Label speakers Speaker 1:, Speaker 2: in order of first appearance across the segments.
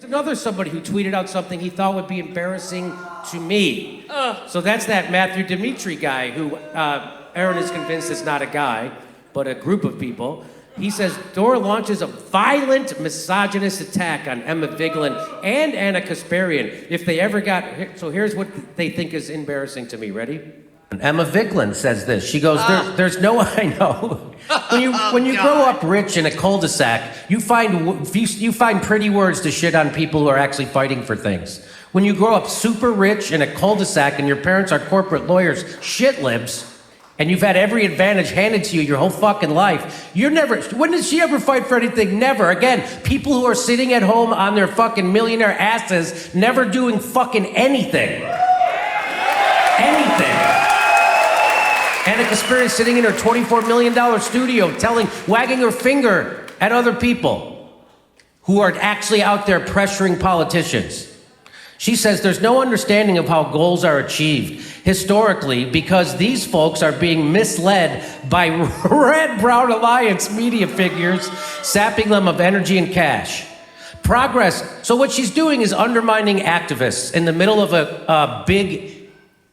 Speaker 1: Another somebody who tweeted out something he thought would be embarrassing to me. So that's that Matthew Dimitri guy who Aaron is convinced is not a guy, but a group of people. He says Dore launches a violent misogynist attack on Emma Vigeland and Anna Kasparian if they ever got... So here's what they think is embarrassing to me. Ready? Emma Vigeland says this. She goes, there's no... I know. When you grow up rich in a cul-de-sac, you find pretty words to shit on people who are actually fighting for things. When you grow up super rich in a cul-de-sac and your parents are corporate lawyers, shit libs, and you've had every advantage handed to you your whole fucking life, when did she ever fight for anything? Never. Again, people who are sitting at home on their fucking millionaire asses, never doing fucking anything. Anything. Anna Kasparian sitting in her $24 million studio wagging her finger at other people who are actually out there pressuring politicians. She says there's no understanding of how goals are achieved historically because these folks are being misled by Red Brown Alliance media figures, sapping them of energy and cash. Progress. So what she's doing is undermining activists in the middle of a big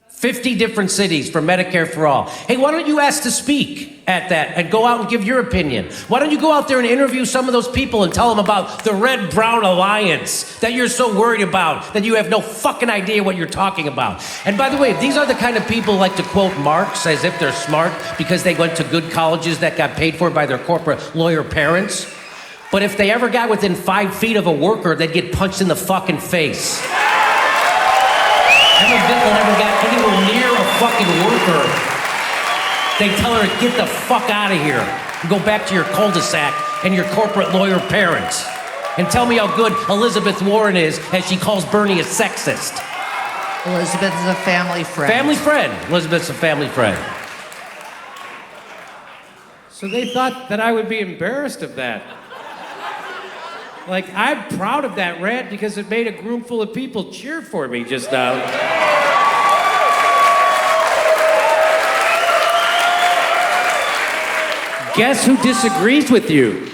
Speaker 1: 50 different cities for Medicare for all. Hey, why don't you ask to speak at that and go out and give your opinion? Why don't you go out there and interview some of those people and tell them about the Red-Brown Alliance that you're so worried about, that you have no fucking idea what you're talking about. And by the way, these are the kind of people who like to quote Marx as if they're smart because they went to good colleges that got paid for by their corporate lawyer parents. But if they ever got within 5 feet of a worker, they'd get punched in the fucking face. Emma Vigeland never got anywhere near a fucking worker. They tell her to get the fuck out of here and go back to your cul-de-sac and your corporate lawyer parents. And tell me how good Elizabeth Warren is as she calls Bernie a sexist.
Speaker 2: Elizabeth is a family friend.
Speaker 1: Family friend. Elizabeth's a family friend. So they thought that I would be embarrassed of that. Like, I'm proud of that rant because it made a room full of people cheer for me just now. Guess who disagrees with you?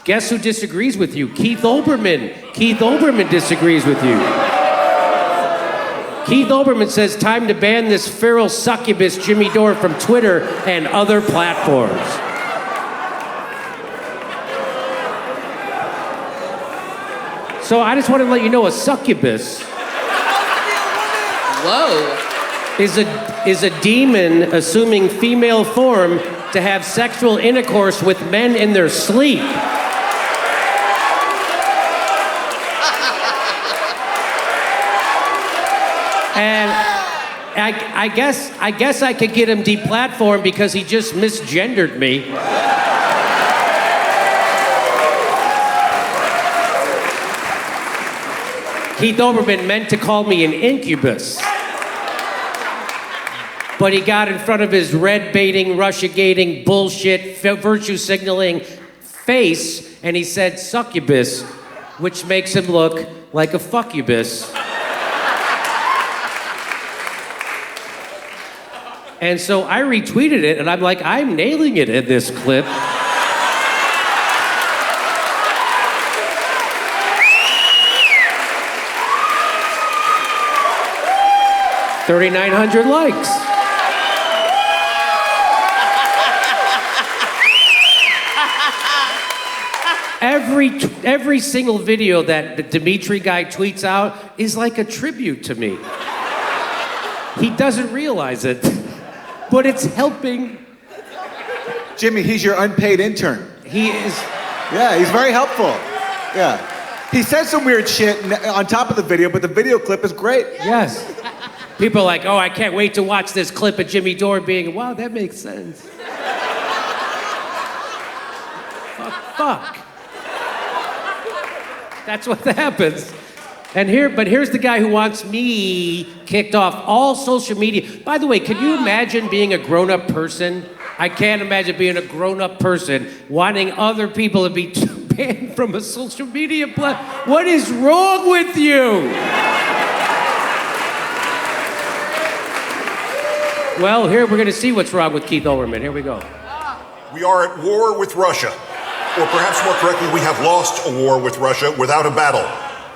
Speaker 1: Guess who disagrees with you? Keith Olbermann. Keith Olbermann disagrees with you. Keith Olbermann says, time to ban this feral succubus Jimmy Dore from Twitter and other platforms. So I just want to let you know, a succubus is a demon assuming female form to have sexual intercourse with men in their sleep. And I guess I could get him deplatformed because he just misgendered me. Keith Olbermann meant to call me an incubus. But he got in front of his red-baiting, Russia-gating, bullshit, virtue signaling face, and he said succubus, which makes him look like a fuckubus. And so I retweeted it, and I'm like, I'm nailing it in this clip. 3,900 likes. Every single video that the Dimitri guy tweets out is like a tribute to me. He doesn't realize it, but it's helping.
Speaker 3: Jimmy, he's your unpaid intern.
Speaker 1: He is.
Speaker 3: Yeah, he's very helpful. Yeah. He says some weird shit on top of the video, but the video clip is great.
Speaker 1: Yes. People are like, oh, I can't wait to watch this clip of Jimmy Dore being, wow, that makes sense. Fuck. That's what happens. But here's the guy who wants me kicked off all social media. By the way, can you imagine being a grown-up person? I can't imagine being a grown-up person wanting other people to be banned from a social media platform. What is wrong with you? Well, here we're going to see what's wrong with Keith Olbermann. Here we go.
Speaker 4: We are at war with Russia. Or perhaps more correctly, we have lost a war with Russia without a battle.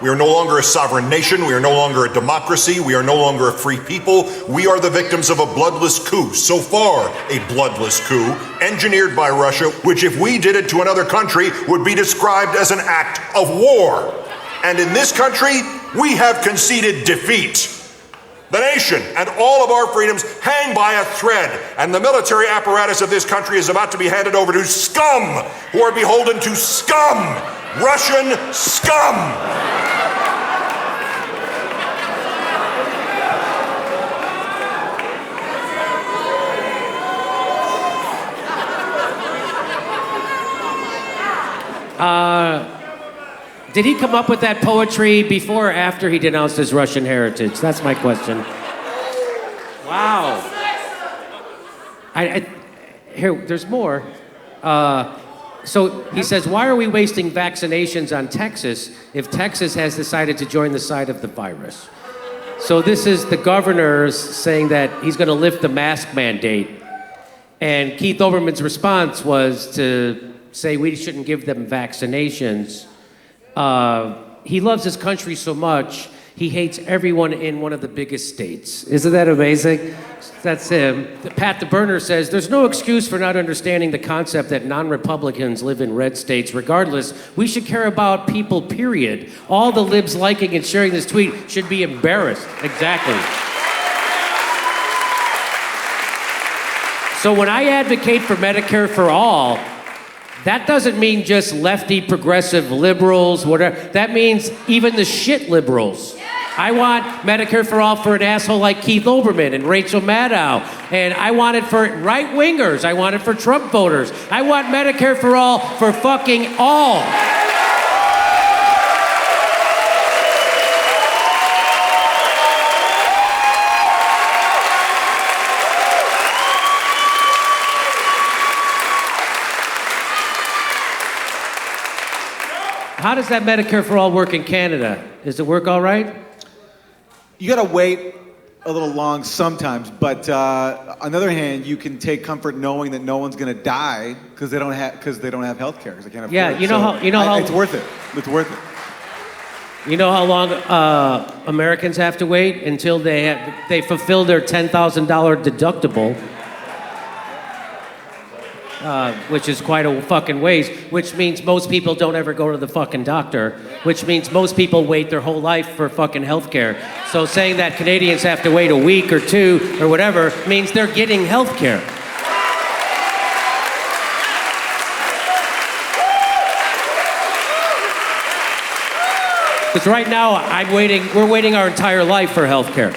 Speaker 4: We are no longer a sovereign nation. We are no longer a democracy. We are no longer a free people. We are the victims of a bloodless coup. So far, a bloodless coup engineered by Russia, which if we did it to another country would be described as an act of war. And in this country, we have conceded defeat. The nation and all of our freedoms hang by a thread, and the military apparatus of this country is about to be handed over to scum who are beholden to scum, Russian scum.
Speaker 1: Did he come up with that poetry before or after he denounced his Russian heritage? That's my question. Wow. Here, there's more. So he says, why are we wasting vaccinations on Texas if Texas has decided to join the side of the virus? So this is the governor saying that he's going to lift the mask mandate. And Keith Olbermann's response was to say we shouldn't give them vaccinations. He loves his country so much, he hates everyone in one of the biggest states. Isn't that amazing? That's him. Pat the Burner says, there's no excuse for not understanding the concept that non-Republicans live in red states. Regardless, we should care about people, period. All the libs liking and sharing this tweet should be embarrassed. Exactly. So when I advocate for Medicare for all, that doesn't mean just lefty, progressive liberals, whatever. That means even the shit liberals. I want Medicare for all for an asshole like Keith Olbermann and Rachel Maddow. And I want it for right-wingers. I want it for Trump voters. I want Medicare for all for fucking all. How does that Medicare for all work in Canada? Does it work all right?
Speaker 3: You gotta wait a little long sometimes, but on the other hand, you can take comfort knowing that no one's gonna die because they don't have health care because they can't afford it.
Speaker 1: Yeah, you know how
Speaker 3: it's worth it. It's worth it.
Speaker 1: You know how long Americans have to wait until they fulfill their $10,000 deductible, which is quite a fucking ways, which means most people don't ever go to the fucking doctor, which means most people wait their whole life for fucking health care. So saying that Canadians have to wait a week or two or whatever means they're getting health care. Because right now, we're waiting our entire life for health care.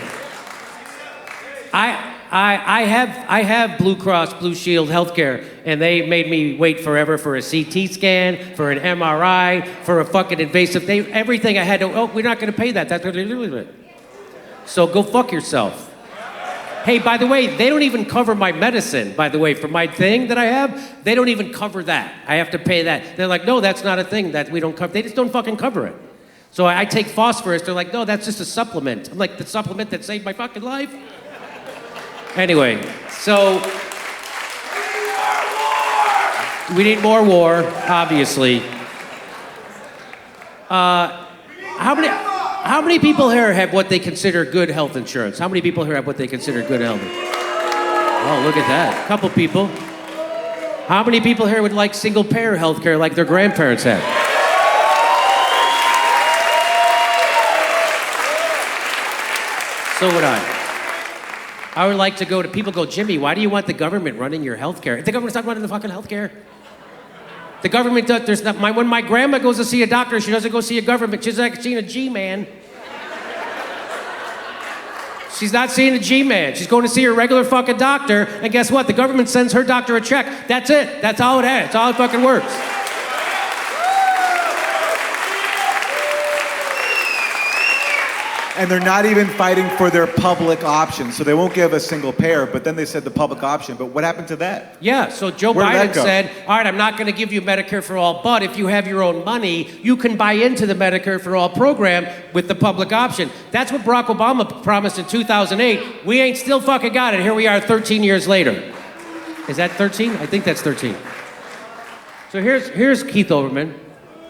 Speaker 1: I have Blue Cross Blue Shield healthcare, and they made me wait forever for a CT scan, for an MRI, for a fucking invasive, everything I had to, we're not gonna pay that. That's what they're doing with it. So go fuck yourself. Hey, by the way, they don't even cover my medicine, by the way, for my thing that I have, they don't even cover that. I have to pay that. They're like, no, that's not a thing that we don't cover. They just don't fucking cover it. So I take phosphorus, they're like, no, that's just a supplement. I'm like, the supplement that saved my fucking life? Anyway, so we need more war, obviously. How many people here have what they consider good health insurance? How many people here have what they consider good health? Oh, look at that. A couple people. How many people here would like single-payer health care like their grandparents had? So would I would like to go to, people go, Jimmy, why do you want the government running your health care? The government's not running the fucking health care. The government does, there's not, when my grandma goes to see a doctor, she doesn't go see a government, she's like seeing a G-man. She's not seeing a G-man, she's going to see her regular fucking doctor, and guess what? The government sends her doctor a check. That's it, that's all it has, that's all it fucking works.
Speaker 3: And they're not even fighting for their public option. So they won't give a single payer, but then they said the public option. But what happened to that?
Speaker 1: Yeah, so Joe Biden said, all right, I'm not going to give you Medicare for all, but if you have your own money, you can buy into the Medicare for all program with the public option. That's what Barack Obama promised in 2008. We ain't still fucking got it. Here we are 13 years later. Is that 13? I think that's 13. So here's Keith Olbermann.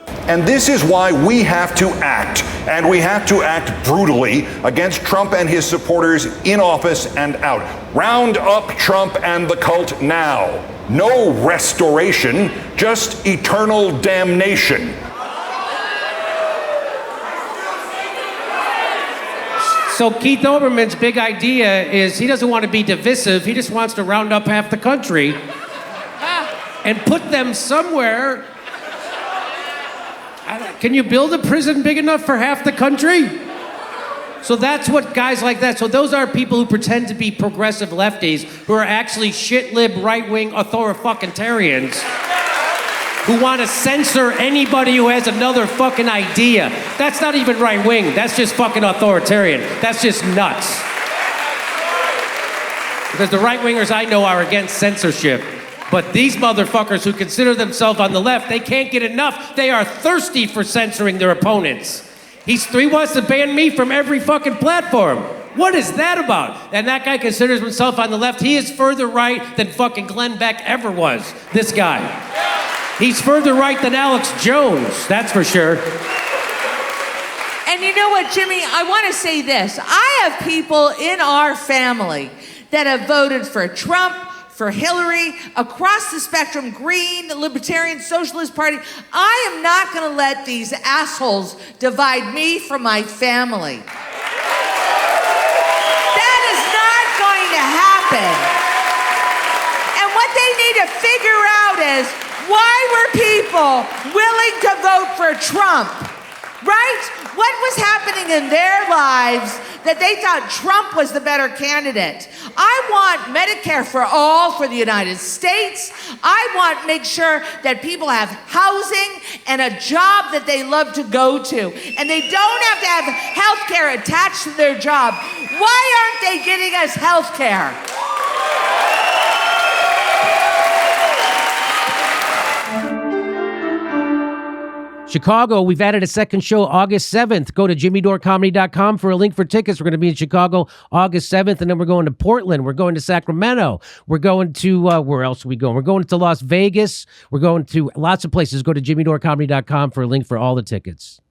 Speaker 4: And this is why we have to act, and we have to act brutally against Trump and his supporters in office and out. Round up Trump and the cult now. No restoration, just eternal damnation.
Speaker 1: So Keith Olbermann's big idea is he doesn't want to be divisive. He just wants to round up half the country and put them somewhere. Can you build a prison big enough for half the country? So that's what guys like that. So those are people who pretend to be progressive lefties who are actually shit-lib right-wing authoritarians who want to censor anybody who has another fucking idea. That's not even right-wing. That's just fucking authoritarian. That's just nuts. Because the right-wingers I know are against censorship. But these motherfuckers who consider themselves on the left, they can't get enough. They are thirsty for censoring their opponents. He wants to ban me from every fucking platform. What is that about? And that guy considers himself on the left. He is further right than fucking Glenn Beck ever was. This guy. He's further right than Alex Jones, that's for sure.
Speaker 2: And you know what, Jimmy? I want to say this. I have people in our family that have voted for Trump, for Hillary, across the spectrum, Green, Libertarian, Socialist Party. I am not going to let these assholes divide me from my family. That is not going to happen. And what they need to figure out is, why were people willing to vote for Trump? Right? What was happening in their lives that they thought Trump was the better candidate? I want Medicare for all for the United States. I want to make sure that people have housing and a job that they love to go to. And they don't have to have health care attached to their job. Why aren't they getting us health care?
Speaker 1: Chicago, we've added a second show August 7th. Go to jimmydorcomedy.com for a link for tickets. We're going to be in Chicago August 7th, and then we're going to Portland. We're going to Sacramento. We're going to, where else are we going? We're going to Las Vegas. We're going to lots of places. Go to jimmydorcomedy.com for a link for all the tickets.